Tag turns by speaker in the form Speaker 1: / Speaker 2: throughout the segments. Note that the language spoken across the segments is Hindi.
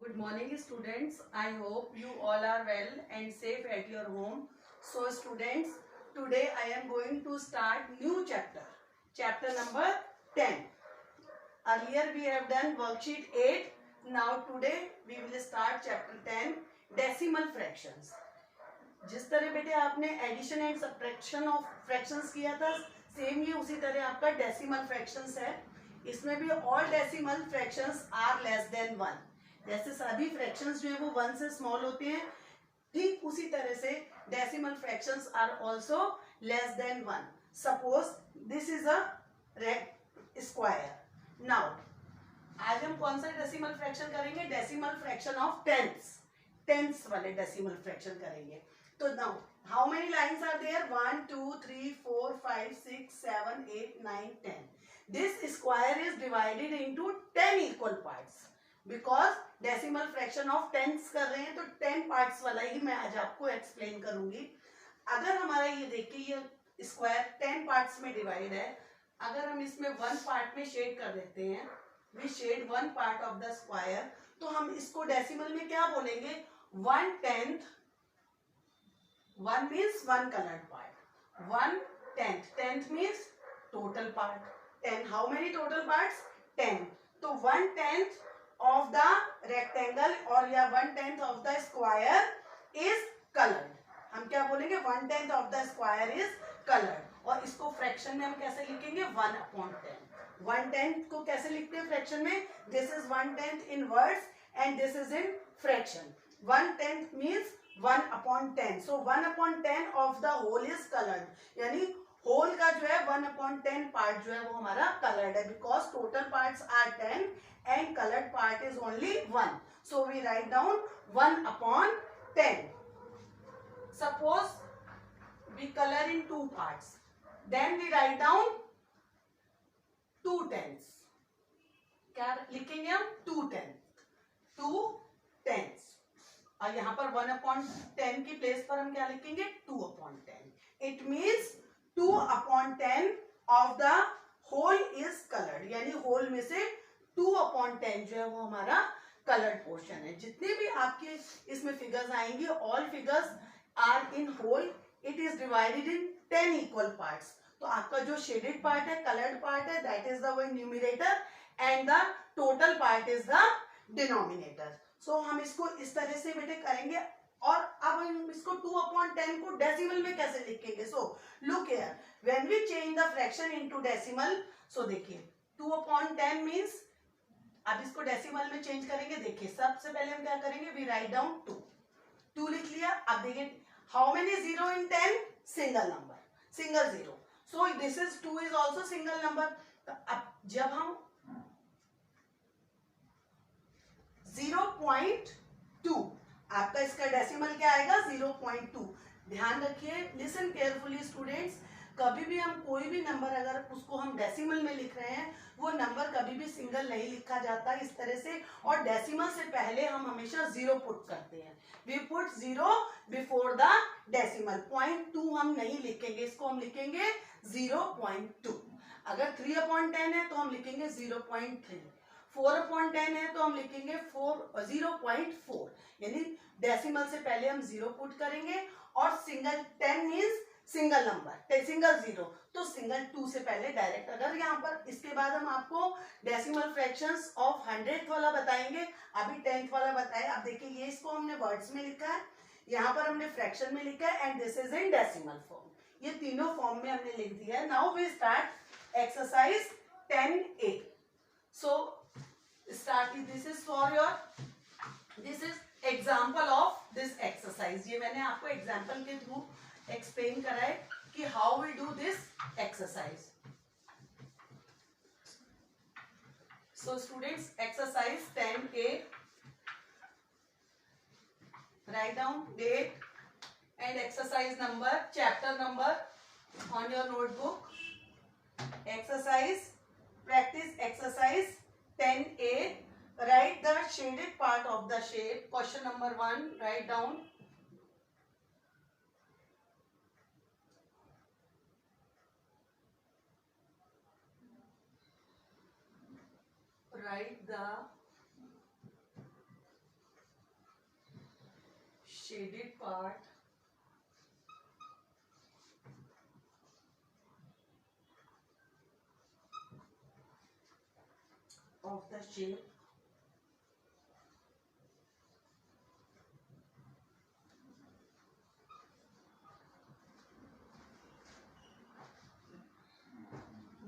Speaker 1: Good morning, students. I hope you all are well and safe at your home. So, students, today I am going to start new chapter number 10. Earlier we have done worksheet 8. Now today we will start chapter 10, decimal fractions. जिस तरह बेटे आपने addition and subtraction of fractions किया था, सेम ये उसी तरह आपका डेसिमल फ्रैक्शंस है. इसमें भी all decimal fractions are less than 1. जैसे सभी फ्रैक्शंस जो है वो 1 से स्मॉल होते हैं, ठीक उसी तरह से decimal fractions are also less than 1. Suppose this is a square. Now आज हम कौन सा डेसिमल फ्रैक्शन करेंगे? डेसिमल फ्रैक्शन ऑफ टेंथ्स वाले डेसिमल फ्रैक्शन करेंगे. तो now how many lines are there? 1 2 3 4 5 6 7 8 9 10. This square is divided into 10 equal parts. Because decimal fraction of tenths कर रहे हैं तो 10 पार्ट्स वाला ही मैं आज आपको एक्सप्लेन करूंगी. अगर हमारा ये देखिए ये स्क्वायर 10 पार्ट्स में डिवाइड है, अगर हम इसमें 1 पार्ट में शेड कर देते हैं, we shade 1 part of the square, तो हम इसको डेसिमल में क्या बोलेंगे? 1/10. 1 means 1 coloured part. 1/10 means total part. 10 how many total parts? 10. तो 1/10 of the rectangle और या 1/10 of the square is colored. हम क्या बोलेंगे? 1/10 of the square is colored. और इसको फ्रैक्शन में हम कैसे लिखेंगे? 1/10. 1/10 को कैसे लिखते हैं फ्रैक्शन में? This is 1/10 in words and this is in fraction. 1/10 means 1/10. So 1/10 of the whole is colored. यानी होल का जो है 1/10 पार्ट जो है वो हमारा कलर्ड है, because total parts are 10 and colored part is only 1. So we write down 1/10. Suppose we color in 2 parts, then we write down 2/10. क्या लिखेंगे हम? 2/10. और यहाँ पर 1/10 की प्लेस पर हम क्या लिखेंगे? 2/10. It means 2/10 of the whole is colored. यानी होल में से 2/10 जो है वो हमारा कलर्ड पोर्शन है. जितने भी आपके इसमें फिगर्स आएंगे, all figures are in whole. It is divided in 10 equal parts. तो आपका जो शेडेड पार्ट है, कलर्ड पार्ट है, that is the numerator and the total part is the denominator. So हम इसको इस तरह से बेटे करेंगे. और अब हम इसको 2/10 को डेसिमल में कैसे लिखेंगे? So look here, when we change the fraction into decimal, so देखिए 2/10 मींस, अब इसको डेसिमल में चेंज करेंगे. देखिए सबसे पहले हम क्या करेंगे? वी राइट डाउन 2 लिख लिया. अब देखिए how many 0 in 10? Single number, single 0. So this is 2 is also single number. अब जब हम 0.2, आपका इसका डेसिमल क्या आएगा? 0.2. ध्यान रखिए, लिसन केयरफुली स्टूडेंट्स, कभी भी हम कोई भी नंबर अगर उसको हम डेसिमल में लिख रहे हैं, वो नंबर कभी भी सिंगल नहीं लिखा जाता इस तरह से. और डेसिमल से पहले हम हमेशा 0 पुट करते हैं. We put 0 before the decimal. 0.2 हम नहीं लिखेंगे, इसको हम लिखेंगे 0.2. अगर 3/10 है तो हम लिखेंगे 0.3. 4/10 है तो हम लिखेंगे 0.4. यानी डेसिमल से पहले हम 0 पुट करेंगे. और single 10 means single number, single 0, तो सिंगल 2 से पहले डायरेक्ट. अगर यहाँ पर इसके बाद हम आपको डेसिमल फ्रैक्शंस ऑफ 100th वाला बताएंगे, अभी 10th वाला बताए. अब देखिए ये इसको हमने वर्ड्स में लिखा है, यहाँ पर हमने फ्रैक्शन में लिखा है, and this is in decimal form. ये तीनों फॉर्म में हमने लिख दिया है. Now we start exercise 10A. So start, this is for your, this is example of this exercise. ये मैंने आपको एग्जाम्पल के थ्रू एक्सप्लेन करा है कि how we do this exercise. So students, exercise 10A, write down date and exercise number, chapter number on your notebook. Exercise, practice exercise 10A. Write the shaded part of the shape. Question number 1, write down. Write the shaded part of the shape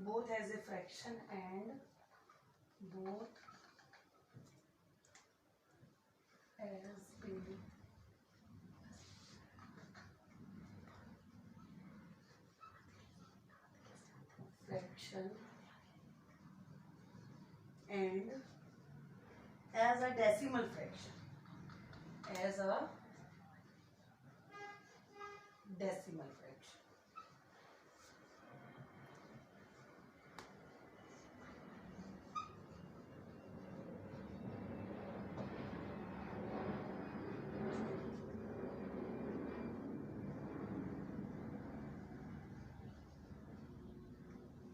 Speaker 1: both as a fraction and both as a fraction and as a decimal fraction, as a decimal fraction.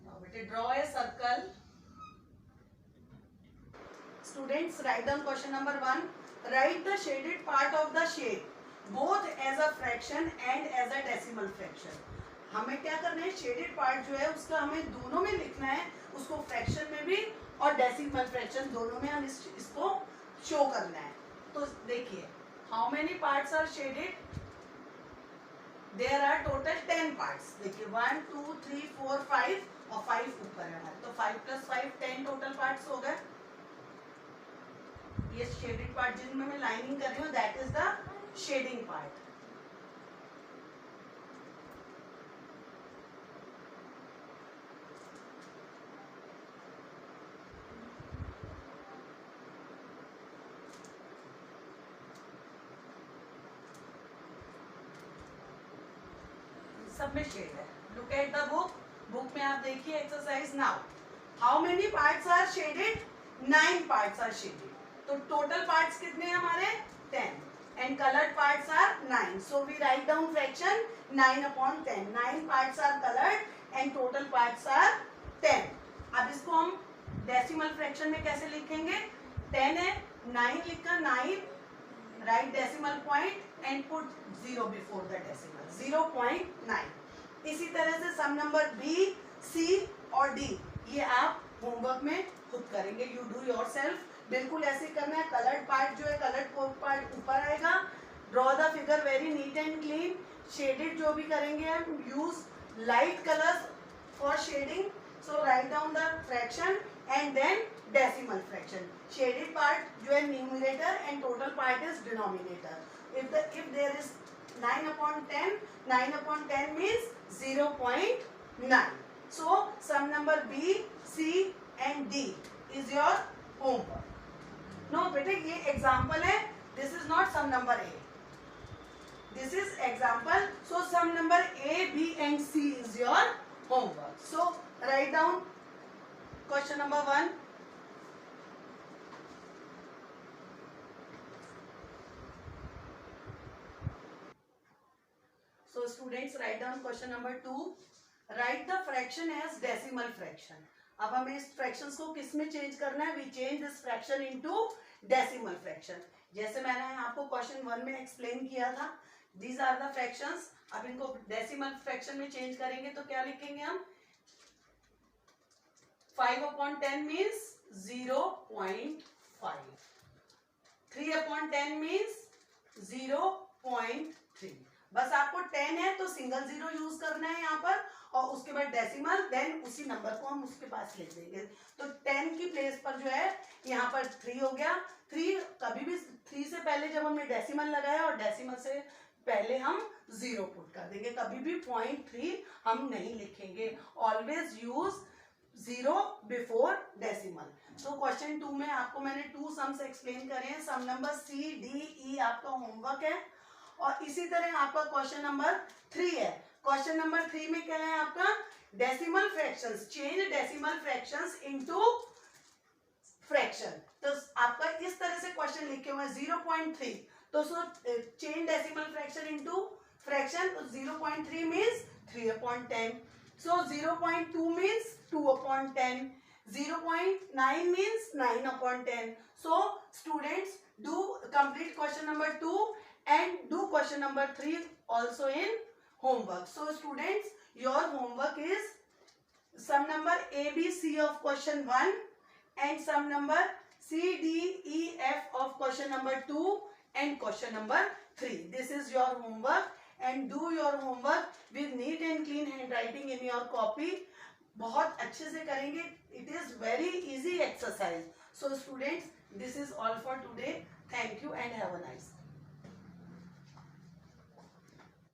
Speaker 1: Now we draw a circle. Students, write down question number 1. Write the shaded part of the shape both as a fraction and as a decimal fraction. हमें क्या करना है, शेडेड पार्ट जो है उसका हमें दोनों में लिखना है, उसको फ्रैक्शन में भी और डेसिमल फ्रैक्शन दोनों में हम इसको शो करना है. तो देखिए, how many parts are shaded? There are total 10 parts. देखिए 1 2 3 4 5 और 5 ऊपर है हमारे, तो 5 + 5 10 टोटल पार्ट्स हो गए. ये शेडेड पार्ट जिनमें मैं लाइनिंग कर रही हूँ, that is the shading part. सब में शेड है. Look at the book. Book में आप देखिए exercise. Now how many parts are shaded? 9 parts are shaded. तो टोटल पार्ट्स कितने हैं हमारे? 10 and colored parts are 9. So we write down fraction 9/10. 9 parts are colored and total parts are 10. अब इसको हम डेसिमल फ्रैक्शन में कैसे लिखेंगे? 10 है, 9 लिखकर 9 write decimal point and put 0 before the decimal. 0.9. इसी तरह से सम नंबर B, C और D ये आप होमवर्क में खुद करेंगे. You do yourself. बिल्कुल ऐसे करना है. कलर्ड पार्ट जो है, कलर्ड पार्ट ऊपर आएगा. Draw the figure very neat and clean. Shaded जो भी करेंगे हम, use light colours for shading. So write down the fraction and then decimal fraction. Shaded part जो है numerator and total part is denominator. if there is 9/10, 9/10 means 0.9. so sum number B, C and D is your homework. No बेटे, ये एग्जाम्पल है. This is not some number A. This is example. So some number A, B and C is your homework. So write down question number 1. So students, write down question number 2. Write the fraction as decimal fraction. अब हमें इस फ्रैक्शंस को किस में चेंज करना है? We change this fraction into decimal fraction. जैसे मैंने आपको क्वेश्चन 1 में एक्सप्लेन किया था. These are the fractions. अब इनको डेसिमल फ्रैक्शन में चेंज करेंगे तो क्या लिखेंगे हम? 5/10 मीन्स 0.5. 3/10 मीन्स 0.3. बस आपको 10 है तो सिंगल 0 यूज करना है यहाँ पर, और उसके बाद डेसिमल, देन उसी नंबर को हम उसके पास लिख देंगे. तो 10 की प्लेस पर जो है यहाँ पर 3 हो गया. 3 कभी भी 3 से पहले जब हमने डेसिमल लगाया और डेसिमल से पहले हम 0 पुट कर देंगे. कभी भी 0.3 हम नहीं लिखेंगे. Always use 0 before decimal. तो क्वेश्चन 2 में आपको मैंने 2 सम्स एक्सप्लेन करे हैं. सम नंबर C, D, E आपका होमवर्क है. और इसी तरह आपका क्वेश्चन नंबर 3 है. क्वेश्चन नंबर 3 में क्या है आपका? Decimal fractions. Change decimal fractions into fraction. तो आपका इस तरह से क्वेश्चन लिखे हुए हैं. 0.3 तो change decimal fraction into fraction. 0.3 means 3/10. So 0.2 means 2/10. 0.9 means 9/10. So students, do complete question number 2 and do question number 3 also in homework. So students, your homework is sum number ABC of question 1 and sum number C, D, E, F of question number 2 and question number 3. This is your homework and do your homework with neat and clean handwriting in your copy. बहुत अच्छे से करेंगे. It is very easy exercise. So students, this is all for today. Thank you and have a nice day.